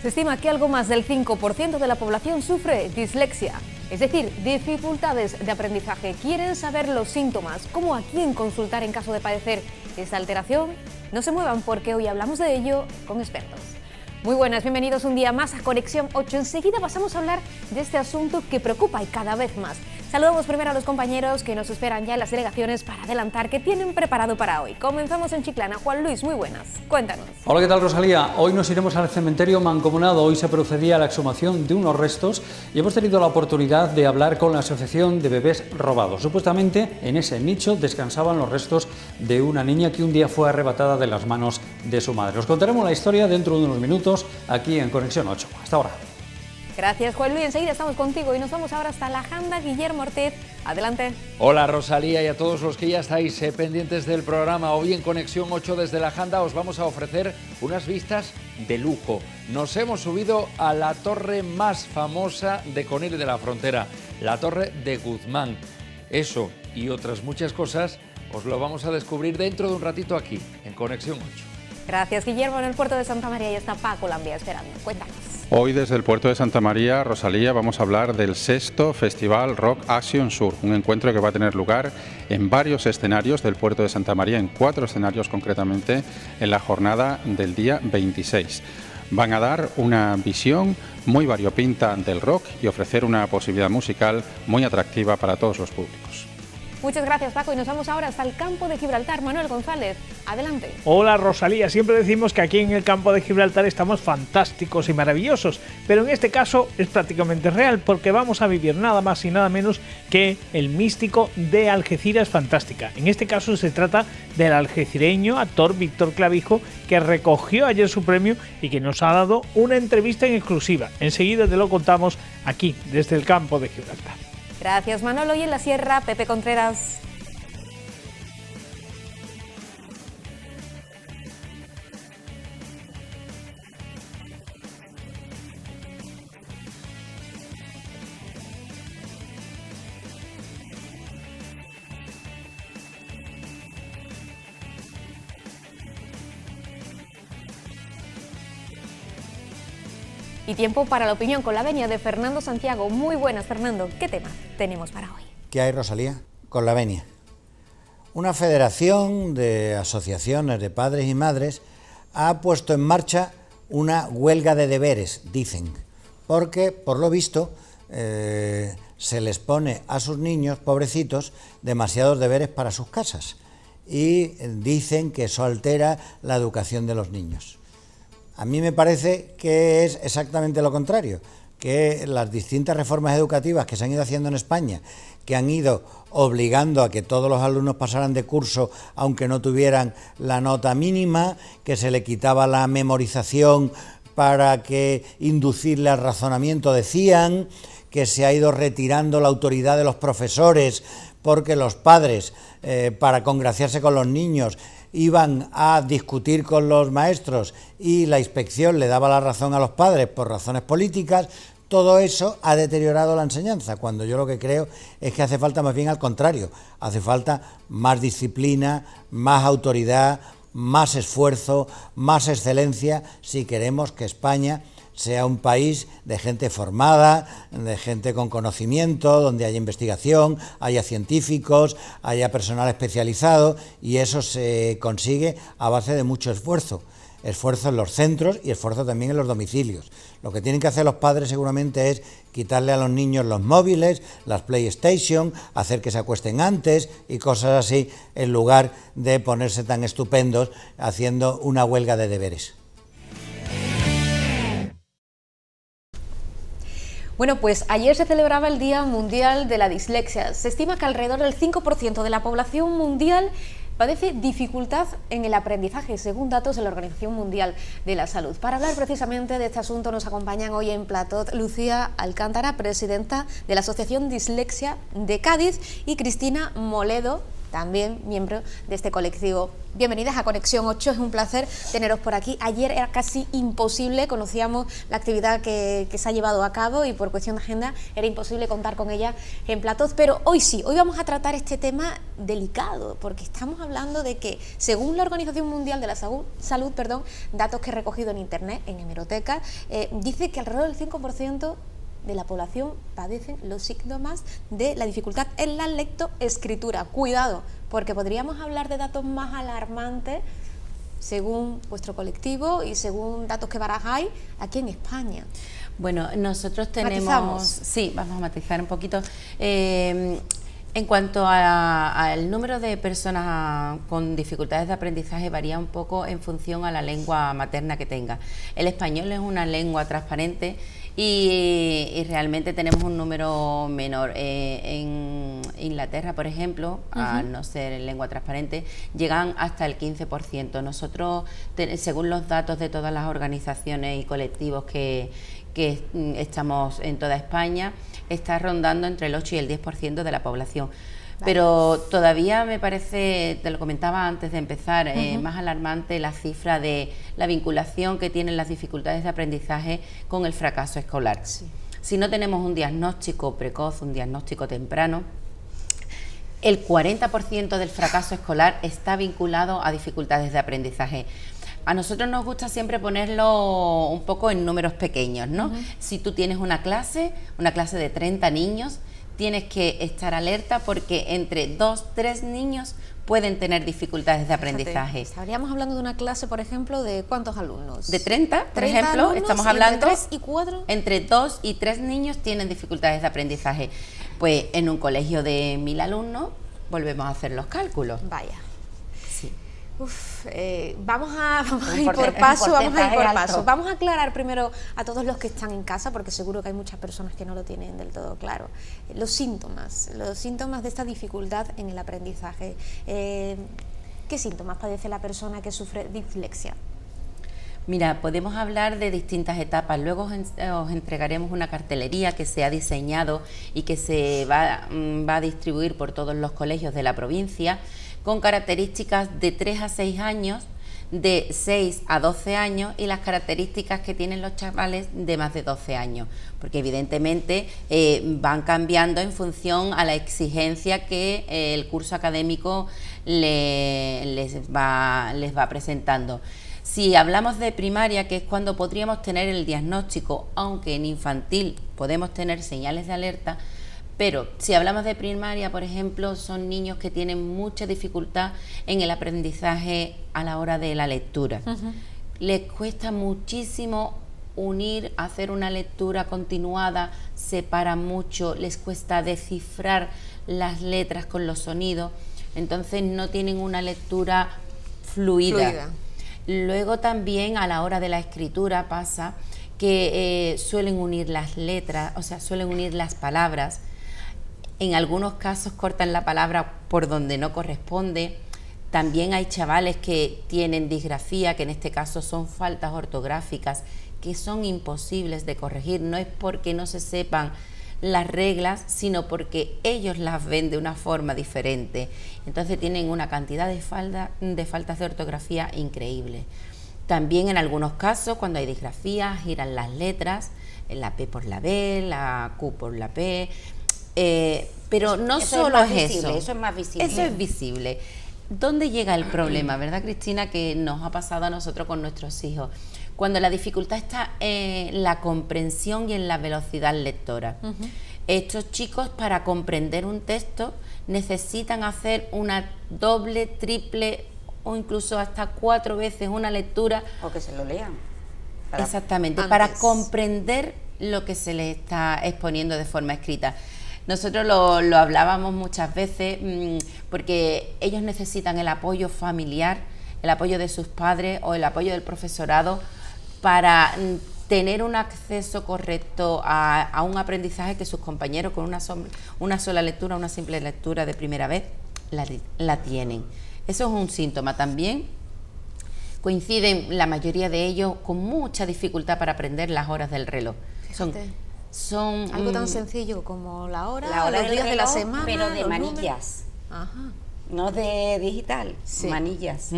Se estima que algo más del 5% de la población sufre dislexia, es decir, dificultades de aprendizaje. ¿Quieren saber los síntomas? ¿Cómo a quién consultar en caso de padecer esta alteración? No se muevan porque hoy hablamos de ello con expertos. Muy buenas, bienvenidos un día más a Conexión 8. Enseguida pasamos a hablar de este asunto que preocupa y cada vez más. Saludamos primero a los compañeros que nos esperan ya en las delegaciones para adelantar qué tienen preparado para hoy. Comenzamos en Chiclana. Juan Luis, muy buenas. Cuéntanos. Hola, ¿qué tal, Rosalía? Hoy nos iremos al cementerio mancomunado. Hoy se procedía a la exhumación de unos restos y hemos tenido la oportunidad de hablar con la Asociación de Bebés Robados. Supuestamente en ese nicho descansaban los restos de una niña que un día fue arrebatada de las manos de su madre. Os contaremos la historia dentro de unos minutos aquí en Conexión 8. Hasta ahora. Gracias, Juan Luis. Enseguida estamos contigo y nos vamos ahora hasta la Janda. Guillermo Ortiz, adelante. Hola, Rosalía, y a todos los que ya estáis pendientes del programa. Hoy en Conexión 8 desde la Janda os vamos a ofrecer unas vistas de lujo. Nos hemos subido a la torre más famosa de Conil de la Frontera, la Torre de Guzmán. Eso y otras muchas cosas os lo vamos a descubrir dentro de un ratito aquí, en Conexión 8. Gracias, Guillermo. En el puerto de Santa María ya está Paco Lambia esperando. Cuéntanos. Hoy desde el puerto de Santa María, Rosalía, vamos a hablar del 6º Festival Rock Action Sur, un encuentro que va a tener lugar en varios escenarios del puerto de Santa María, en 4 escenarios concretamente, en la jornada del día 26. Van a dar una visión muy variopinta del rock y ofrecer una posibilidad musical muy atractiva para todos los públicos. Muchas gracias, Paco, y nos vamos ahora hasta el campo de Gibraltar. Manuel González, adelante. Hola, Rosalía. Siempre decimos que aquí en el campo de Gibraltar estamos fantásticos y maravillosos, pero en este caso es prácticamente real porque vamos a vivir nada más y nada menos que el místico de Algeciras Fantástica. En este caso se trata del algecireño actor Víctor Clavijo, que recogió ayer su premio y que nos ha dado una entrevista en exclusiva. Enseguida te lo contamos aquí, desde el campo de Gibraltar. Gracias, Manolo. Y en la sierra, Pepe Contreras. Y tiempo para la opinión con la venia de Fernando Santiago. Muy buenas, Fernando. ¿Qué tema tenemos para hoy? ¿Qué hay, Rosalía? Con la venia. Una federación de asociaciones de padres y madres ha puesto en marcha una huelga de deberes, dicen, porque, por lo visto, se les pone a sus niños, pobrecitos, demasiados deberes para sus casas y dicen que eso altera la educación de los niños. A mí me parece que es exactamente lo contrario, que las distintas reformas educativas que se han ido haciendo en España, que han ido obligando a que todos los alumnos pasaran de curso aunque no tuvieran la nota mínima, que se le quitaba la memorización para que inducirle al razonamiento, decían, que se ha ido retirando la autoridad de los profesores porque los padres, para congraciarse con los niños, iban a discutir con los maestros y la inspección le daba la razón a los padres por razones políticas. Todo eso ha deteriorado la enseñanza, cuando yo lo que creo es que hace falta más bien al contrario, hace falta más disciplina, más autoridad, más esfuerzo, más excelencia, si queremos que España sea un país de gente formada, de gente con conocimiento, donde haya investigación, haya científicos, haya personal especializado, y eso se consigue a base de mucho esfuerzo. Esfuerzo en los centros y esfuerzo también en los domicilios. Lo que tienen que hacer los padres seguramente es quitarle a los niños los móviles, las PlayStation, hacer que se acuesten antes y cosas así, en lugar de ponerse tan estupendos haciendo una huelga de deberes. Bueno, pues ayer se celebraba el Día Mundial de la Dislexia. Se estima que alrededor del 5% de la población mundial padece dificultad en el aprendizaje, según datos de la Organización Mundial de la Salud. Para hablar precisamente de este asunto nos acompañan hoy en Platot Lucía Alcántara, presidenta de la Asociación Dislexia de Cádiz, y Cristina Moledo, también miembro de este colectivo. Bienvenidas a Conexión 8, es un placer teneros por aquí. Ayer era casi imposible, conocíamos la actividad que se ha llevado a cabo y por cuestión de agenda era imposible contar con ella en platos, pero hoy sí, hoy vamos a tratar este tema delicado, porque estamos hablando de que, según la Organización Mundial de la Salud, datos que he recogido en internet, en hemerotecas, dice que alrededor del 5% de la población padecen los síntomas de la dificultad en la lectoescritura. Cuidado, porque podríamos hablar de datos más alarmantes según vuestro colectivo y según datos que barajáis aquí en España. Bueno, nosotros tenemos... ¿Matizamos? Sí, vamos a matizar un poquito. En cuanto al número de personas con dificultades de aprendizaje, varía un poco en función a la lengua materna que tenga. El español es una lengua transparente y realmente tenemos un número menor. En Inglaterra, por ejemplo, al no ser en lengua transparente, llegan hasta el 15%. Nosotros, según los datos de todas las organizaciones y colectivos que estamos en toda España, está rondando entre el 8 y el 10% de la población. Pero todavía me parece, te lo comentaba antes de empezar, más alarmante la cifra de la vinculación que tienen las dificultades de aprendizaje con el fracaso escolar. Sí. Si no tenemos un diagnóstico precoz, un diagnóstico temprano, el 40% del fracaso escolar está vinculado a dificultades de aprendizaje. A nosotros nos gusta siempre ponerlo un poco en números pequeños, ¿no? Si tú tienes una clase de 30 niños, tienes que estar alerta porque entre 2-3 niños pueden tener dificultades de aprendizaje. Fíjate, estaríamos hablando de una clase, por ejemplo, ¿de cuántos alumnos? De 30, por ejemplo, alumnos, estamos hablando... ¿Entre 3 y 4? Entre 2 y 3 niños tienen dificultades de aprendizaje. Pues en un colegio de 1000 alumnos volvemos a hacer los cálculos. Vaya. Sí. Vamos a ir por paso, Vamos a aclarar primero a todos los que están en casa, porque seguro que hay muchas personas que no lo tienen del todo claro. Los síntomas de esta dificultad en el aprendizaje. ¿Qué síntomas padece la persona que sufre dislexia? Mira, podemos hablar de distintas etapas. Luego os entregaremos una cartelería que se ha diseñado y que se va a distribuir por todos los colegios de la provincia, con características de 3 a 6 años, de 6 a 12 años y las características que tienen los chavales de más de 12 años, porque evidentemente van cambiando en función a la exigencia que el curso académico les va presentando. Si hablamos de primaria, que es cuando podríamos tener el diagnóstico, aunque en infantil podemos tener señales de alerta, pero si hablamos de primaria, por ejemplo, son niños que tienen mucha dificultad en el aprendizaje a la hora de la lectura. Les cuesta muchísimo hacer una lectura continuada, se paran mucho, les cuesta descifrar las letras con los sonidos, entonces no tienen una lectura fluida. Luego también a la hora de la escritura pasa que suelen unir las letras, o sea, suelen unir las palabras. En algunos casos cortan la palabra por donde no corresponde. También hay chavales que tienen disgrafía, que en este caso son faltas ortográficas, que son imposibles de corregir. No es porque no se sepan las reglas, sino porque ellos las ven de una forma diferente. Entonces tienen una cantidad de faltas de ortografía increíble. También en algunos casos, cuando hay disgrafía, giran las letras, la P por la B, la Q por la P. Pero no solo es eso. Eso es más visible. Eso es visible. ¿Dónde llega el problema, verdad, Cristina? Que nos ha pasado a nosotros con nuestros hijos. Cuando la dificultad está en la comprensión y en la velocidad lectora. Estos chicos, para comprender un texto, necesitan hacer una doble, triple o incluso hasta 4 veces una lectura. O que se lo lean. Exactamente, para comprender lo que se les está exponiendo de forma escrita. Nosotros lo hablábamos muchas veces porque ellos necesitan el apoyo familiar, el apoyo de sus padres o el apoyo del profesorado para tener un acceso correcto a un aprendizaje que sus compañeros con una sola lectura, una simple lectura de primera vez, la tienen. Eso es un síntoma también. Coinciden la mayoría de ellos con mucha dificultad para aprender las horas del reloj. Son algo tan sencillo como la hora del los días reloj, de la semana, pero de los manillas. Ajá. no de digital, Sí. manillas.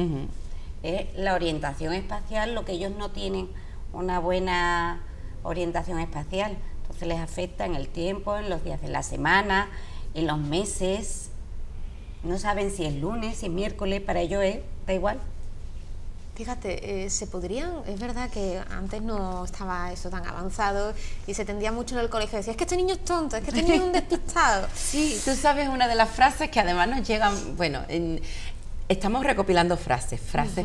Es la orientación espacial, lo que ellos no tienen una buena orientación espacial. Entonces les afecta en el tiempo, en los días de la semana, en los meses. No saben si es lunes, si es miércoles, para ellos da igual. Fíjate, es verdad que antes no estaba eso tan avanzado y se tendía mucho en el colegio, decía, es que este niño es tonto, es que este niño es un despistado. Sí, tú sabes una de las frases que además nos llegan, bueno, estamos recopilando frases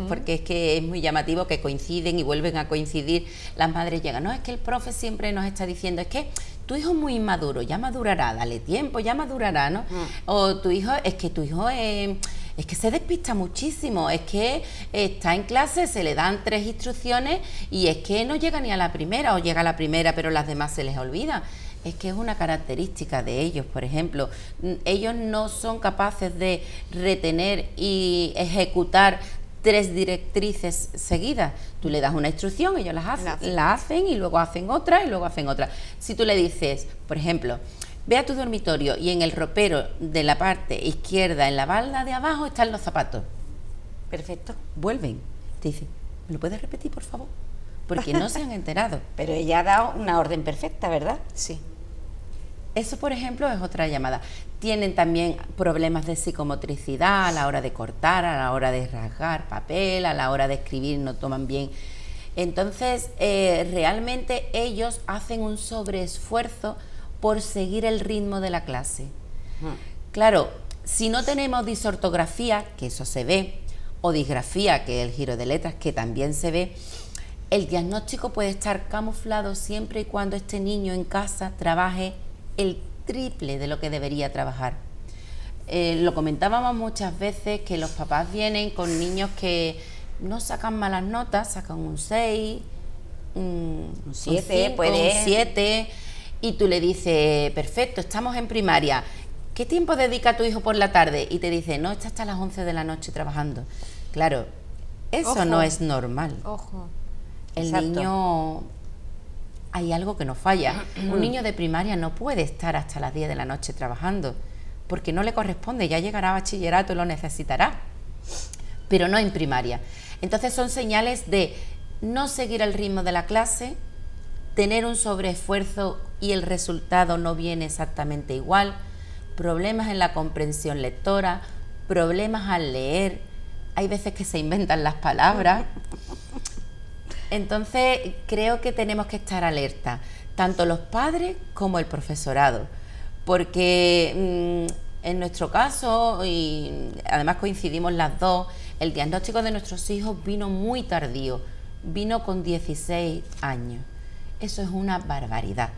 porque es que es muy llamativo que coinciden y vuelven a coincidir, las madres llegan, no, es que el profe siempre nos está diciendo, es que tu hijo es muy inmaduro, ya madurará, dale tiempo, ya madurará, ¿no? O tu hijo es que se despista muchísimo, es que está en clase, se le dan 3 instrucciones y es que no llega ni a la primera, o llega a la primera pero las demás se les olvida. Es que es una característica de ellos, por ejemplo, ellos no son capaces de retener y ejecutar 3 directrices seguidas. Tú le das una instrucción, ellos la hacen y luego hacen otra y luego hacen otra. Si tú le dices, por ejemplo, ve a tu dormitorio y en el ropero de la parte izquierda, en la balda de abajo, están los zapatos. Perfecto. Vuelven, te dicen, ¿me lo puedes repetir, por favor? Porque no se han enterado. Pero ella ha dado una orden perfecta, ¿verdad? Sí. Eso, por ejemplo, es otra llamada. Tienen también problemas de psicomotricidad a la hora de cortar, a la hora de rasgar papel, a la hora de escribir, no toman bien. Entonces, realmente ellos hacen un sobreesfuerzo por seguir el ritmo de la clase. Claro, si no tenemos disortografía, que eso se ve, o disgrafía, que es el giro de letras, que también se ve, el diagnóstico puede estar camuflado siempre y cuando este niño en casa trabaje el triple de lo que debería trabajar. Lo comentábamos muchas veces, que los papás vienen con niños que no sacan malas notas, sacan un 6, un 7, un 7, y tú le dices, perfecto, estamos en primaria, ¿qué tiempo dedica tu hijo por la tarde? Y te dice, no, está hasta las 11 de la noche trabajando. Claro, eso Ojo. no es normal. Ojo. El Exacto. niño, hay algo que no falla. Un niño de primaria no puede estar hasta las 10 de la noche trabajando, porque no le corresponde, ya llegará a bachillerato y lo necesitará, pero no en primaria. Entonces son señales de no seguir el ritmo de la clase, tener un sobreesfuerzo y el resultado no viene exactamente igual, problemas en la comprensión lectora, problemas al leer, hay veces que se inventan las palabras. Entonces creo que tenemos que estar alerta, tanto los padres como el profesorado, porque en nuestro caso, y además coincidimos las dos, el diagnóstico de nuestros hijos vino muy tardío, vino con 16 años. Eso es una barbaridad.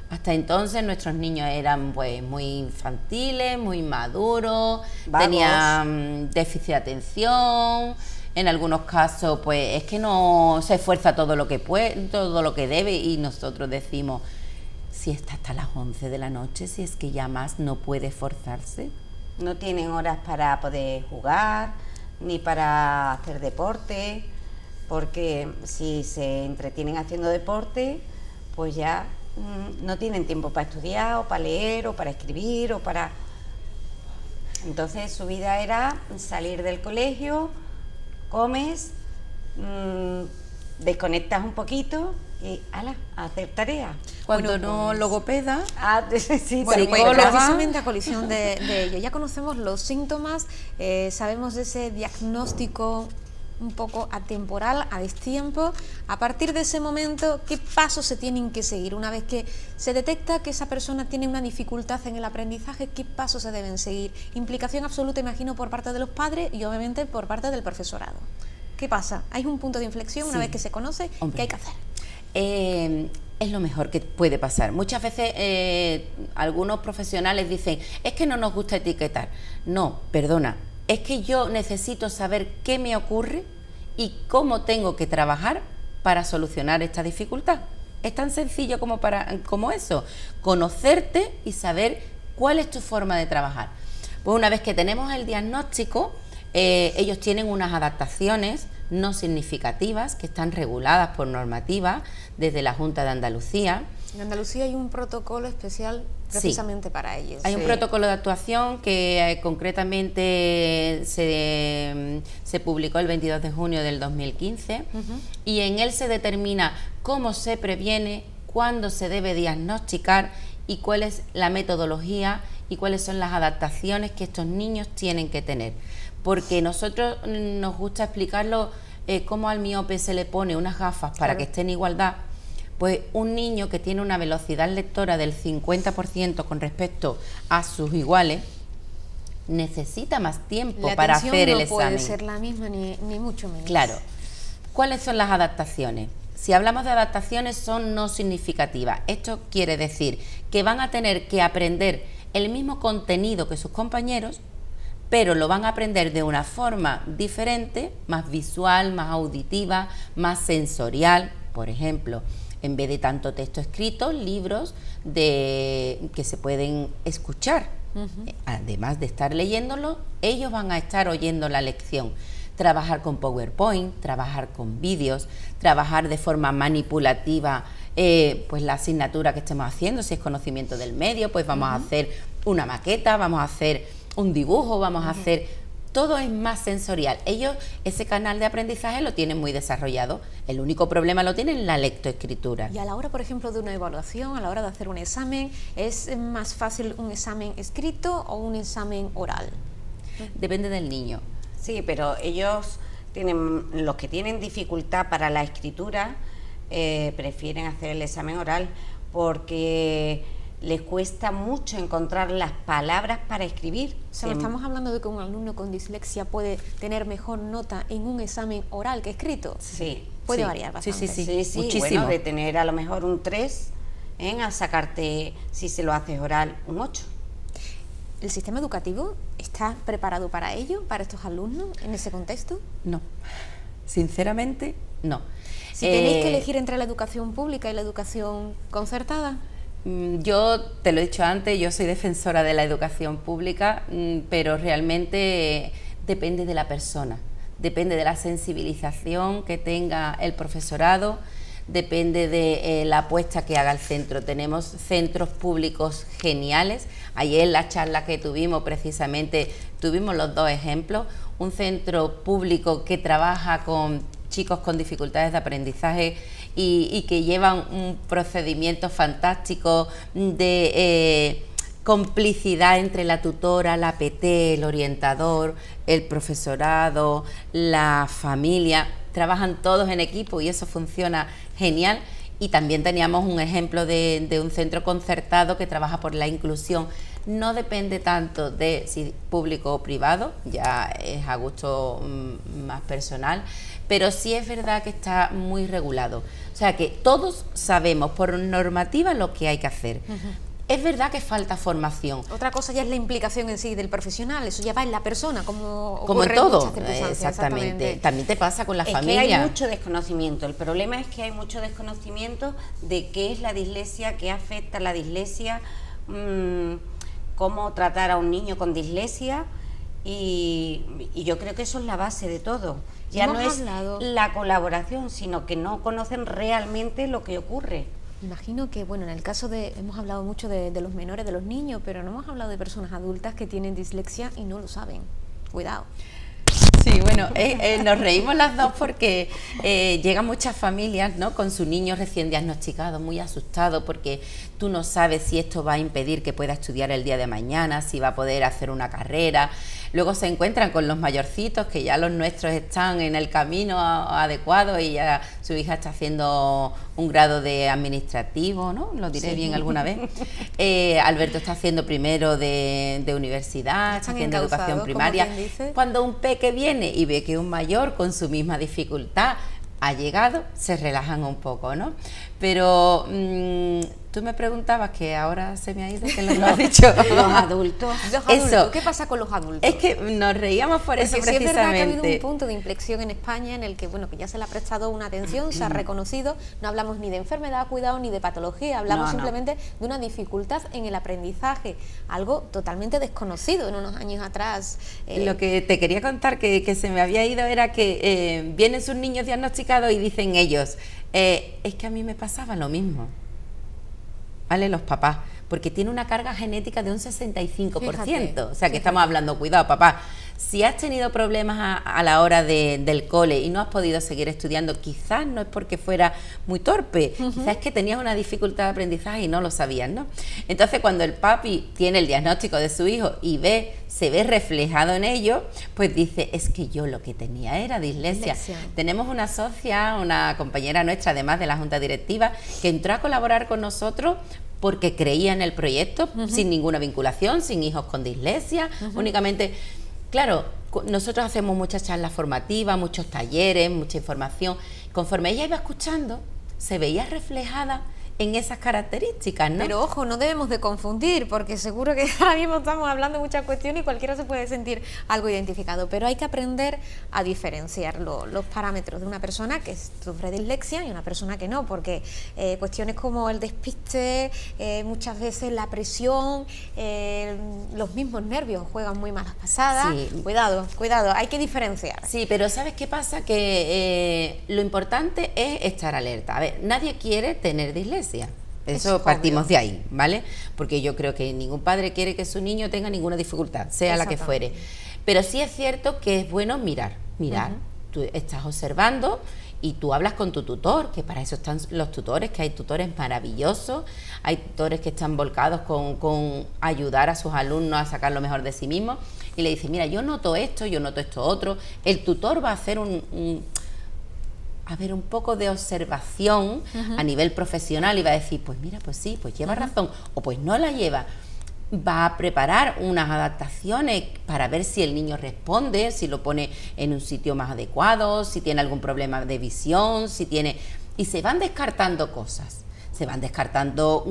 Hasta entonces nuestros niños eran pues muy infantiles, muy maduros, Vagos. tenían déficit de atención. En algunos casos, pues es que no se esfuerza todo lo que puede, todo lo que debe, y nosotros decimos, si está hasta las 11 de la noche, si es que ya más no puede esforzarse. No tienen horas para poder jugar, ni para hacer deporte, porque si se entretienen haciendo deporte, pues ya no tienen tiempo para estudiar, o para leer, o para escribir, o para... Entonces su vida era salir del colegio, comes, desconectas un poquito y ¡hala!, a hacer tareas. Cuando no logopeda, Sí, Bueno, pues psicóloga. precisamente a colisión de ello, ya conocemos los síntomas, sabemos de ese diagnóstico un poco atemporal, a destiempo. A partir de ese momento, ¿qué pasos se tienen que seguir? Una vez que se detecta que esa persona tiene una dificultad en el aprendizaje, ¿qué pasos se deben seguir? Implicación absoluta, imagino, por parte de los padres y obviamente por parte del profesorado. ¿Qué pasa? ¿Hay un punto de inflexión una Sí. vez que se conoce? Hombre. ¿Qué hay que hacer? Es lo mejor que puede pasar. Muchas veces algunos profesionales dicen, es que no nos gusta etiquetar. No, perdona, es que yo necesito saber qué me ocurre y cómo tengo que trabajar para solucionar esta dificultad. Es tan sencillo como eso, conocerte y saber cuál es tu forma de trabajar. Pues una vez que tenemos el diagnóstico, ellos tienen unas adaptaciones no significativas que están reguladas por normativa desde la Junta de Andalucía. En Andalucía hay un protocolo especial precisamente para ellos. Hay un protocolo de actuación que concretamente se publicó el 22 de junio del 2015 y en él se determina cómo se previene, cuándo se debe diagnosticar y cuál es la metodología y cuáles son las adaptaciones que estos niños tienen que tener. Porque nosotros nos gusta explicarlo cómo al miope se le pone unas gafas para que esté en igualdad. Pues un niño que tiene una velocidad lectora del 50% con respecto a sus iguales necesita más tiempo para hacer el examen. No puede ser la misma ni mucho menos. Claro. ¿Cuáles son las adaptaciones? Si hablamos de adaptaciones, son no significativas. Esto quiere decir que van a tener que aprender el mismo contenido que sus compañeros, pero lo van a aprender de una forma diferente, más visual, más auditiva, más sensorial. Por ejemplo, en vez de tanto texto escrito, libros que se pueden escuchar. Además de estar leyéndolo, ellos van a estar oyendo la lección. Trabajar con PowerPoint, trabajar con vídeos, trabajar de forma manipulativa pues la asignatura que estemos haciendo. Si es conocimiento del medio, pues vamos a hacer una maqueta, vamos a hacer un dibujo, vamos a hacer... Todo es más sensorial. Ellos ese canal de aprendizaje lo tienen muy desarrollado. El único problema lo tienen en la lectoescritura. Y a la hora, por ejemplo, de una evaluación, a la hora de hacer un examen, ¿es más fácil un examen escrito o un examen oral? Depende del niño. Sí, pero ellos los que tienen dificultad para la escritura prefieren hacer el examen oral porque les cuesta mucho encontrar las palabras para escribir. O sea, estamos hablando de que un alumno con dislexia puede tener mejor nota en un examen oral que escrito. Sí. Puede variar bastante. Sí, muchísimo. Bueno, de tener a lo mejor un 3, al sacarte, si se lo haces oral, un 8. ¿El sistema educativo está preparado para ello, para estos alumnos, en ese contexto? No, sinceramente, no. Si tenéis que elegir entre la educación pública y la educación concertada. Yo te lo he dicho antes, yo soy defensora de la educación pública, pero realmente depende de la persona, depende de la sensibilización que tenga el profesorado, depende de la apuesta que haga el centro. Tenemos centros públicos geniales. Ayer en la charla que tuvimos precisamente tuvimos los dos ejemplos. Un centro público que trabaja con chicos con dificultades de aprendizaje y que llevan un procedimiento fantástico de complicidad entre la tutora, la PT, el orientador, el profesorado, la familia. Trabajan todos en equipo y eso funciona genial. Y también teníamos un ejemplo de un centro concertado que trabaja por la inclusión. No depende tanto de si público o privado, ya es a gusto más personal, pero sí es verdad que está muy regulado. O sea que todos sabemos por normativa lo que hay que hacer. Es verdad que falta formación. Otra cosa ya es la implicación en sí del profesional, eso ya va en la persona, como en todo. En muchas circunstancias. Exactamente. También te pasa con la familia. Que hay mucho desconocimiento. El problema es que hay mucho desconocimiento de qué es la dislexia, qué afecta la dislexia, cómo tratar a un niño con dislexia y yo creo que eso es la base de todo. Ya no es la colaboración, sino que no conocen realmente lo que ocurre. Imagino que, bueno, en el caso hemos hablado mucho de los menores, de los niños, pero no hemos hablado de personas adultas que tienen dislexia y no lo saben. Cuidado. Sí, bueno, nos reímos las dos porque llegan muchas familias, ¿no?, con su niño recién diagnosticado, muy asustado porque tú no sabes si esto va a impedir que pueda estudiar el día de mañana, si va a poder hacer una carrera. Luego se encuentran con los mayorcitos, que ya los nuestros están en el camino adecuado y ya su hija está haciendo un grado de administrativo, ¿no? Lo diré bien alguna vez. Alberto está haciendo primero de universidad, está haciendo educación primaria. Cuando un peque viene y ve que un mayor con su misma dificultad ha llegado, se relajan un poco, ¿no? Pero Tú me preguntabas, que ahora se me ha ido, que lo has dicho. Los adultos. Eso. ¿Qué pasa con los adultos? Es que nos reíamos por eso Porque sí precisamente. es verdad que ha habido un punto de inflexión en España en el que, bueno, que ya se le ha prestado una atención, se ha reconocido, no hablamos ni de enfermedad, cuidado, ni de patología, hablamos simplemente de una dificultad en el aprendizaje, algo totalmente desconocido en unos años atrás. Lo que te quería contar, que se me había ido, era que vienen sus niños diagnosticados y dicen ellos, es que a mí me pasaba lo mismo. ¿Vale? Los papás, porque tiene una carga genética de un 65%. Fíjate, o sea, que estamos hablando, cuidado, papá, si has tenido problemas a la hora del cole y no has podido seguir estudiando, quizás no es porque fuera muy torpe, quizás es que tenías una dificultad de aprendizaje y no lo sabías, ¿no? Entonces, cuando el papi tiene el diagnóstico de su hijo y se ve reflejado en ello, pues dice, es que yo lo que tenía era dislexia. Tenemos una socia, una compañera nuestra, además de la junta directiva, que entró a colaborar con nosotros porque creía en el proyecto, sin ninguna vinculación, sin hijos con dislexia, únicamente... Claro, nosotros hacemos muchas charlas formativas, muchos talleres, mucha información. Conforme ella iba escuchando, se veía reflejada en esas características, ¿no? Pero ojo, no debemos de confundir, porque seguro que ahora mismo estamos hablando de muchas cuestiones y cualquiera se puede sentir algo identificado, pero hay que aprender a diferenciar los parámetros de una persona que sufre dislexia y una persona que no, porque cuestiones como el despiste, muchas veces la presión, los mismos nervios juegan muy malas pasadas. Sí. Cuidado, hay que diferenciar. Sí, pero ¿sabes qué pasa? Que lo importante es estar alerta. A ver, nadie quiere tener dislexia. Eso partimos de ahí, ¿vale? Porque yo creo que ningún padre quiere que su niño tenga ninguna dificultad, sea la que fuere. Pero sí es cierto que es bueno mirar. Tú estás observando y tú hablas con tu tutor, que para eso están los tutores, que hay tutores maravillosos, hay tutores que están volcados con ayudar a sus alumnos a sacar lo mejor de sí mismos, y le dices, mira, yo noto esto otro. El tutor va a hacer un poco de observación a nivel profesional y va a decir, pues mira, pues sí, pues lleva razón, o pues no la lleva. Va a preparar unas adaptaciones para ver si el niño responde, si lo pone en un sitio más adecuado, si tiene algún problema de visión, y se van descartando cosas, se van descartando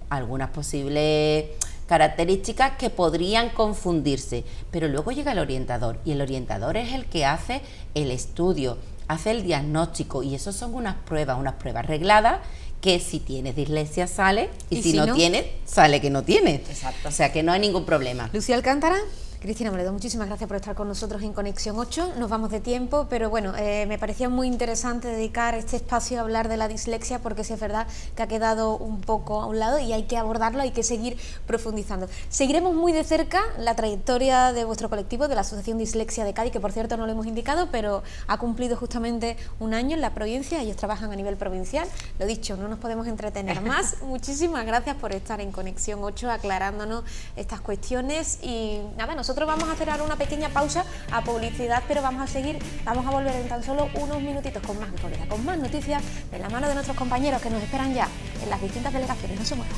algunas posibles características que podrían confundirse, pero luego llega el orientador, y el orientador es el que hace el estudio, hace el diagnóstico, y eso son unas pruebas regladas, que si tienes dislexia sale, y si no tienes, sale que no tienes. Exacto. O sea que no hay ningún problema. Lucía Alcántara, Cristina Moledo, muchísimas gracias por estar con nosotros en Conexión 8. Nos vamos de tiempo, pero bueno, me parecía muy interesante dedicar este espacio a hablar de la dislexia, porque sí es verdad que ha quedado un poco a un lado y hay que abordarlo, hay que seguir profundizando. Seguiremos muy de cerca la trayectoria de vuestro colectivo, de la Asociación Dislexia de Cádiz, que por cierto no lo hemos indicado, pero ha cumplido justamente un año en la provincia. Ellos trabajan a nivel provincial. Lo dicho, no nos podemos entretener más. Muchísimas gracias por estar en Conexión 8 aclarándonos estas cuestiones, y nada, nosotros vamos a hacer ahora una pequeña pausa a publicidad, pero vamos a volver en tan solo unos minutitos con más actualidad, con más noticias de la mano de nuestros compañeros que nos esperan ya en las distintas delegaciones. No se muevan.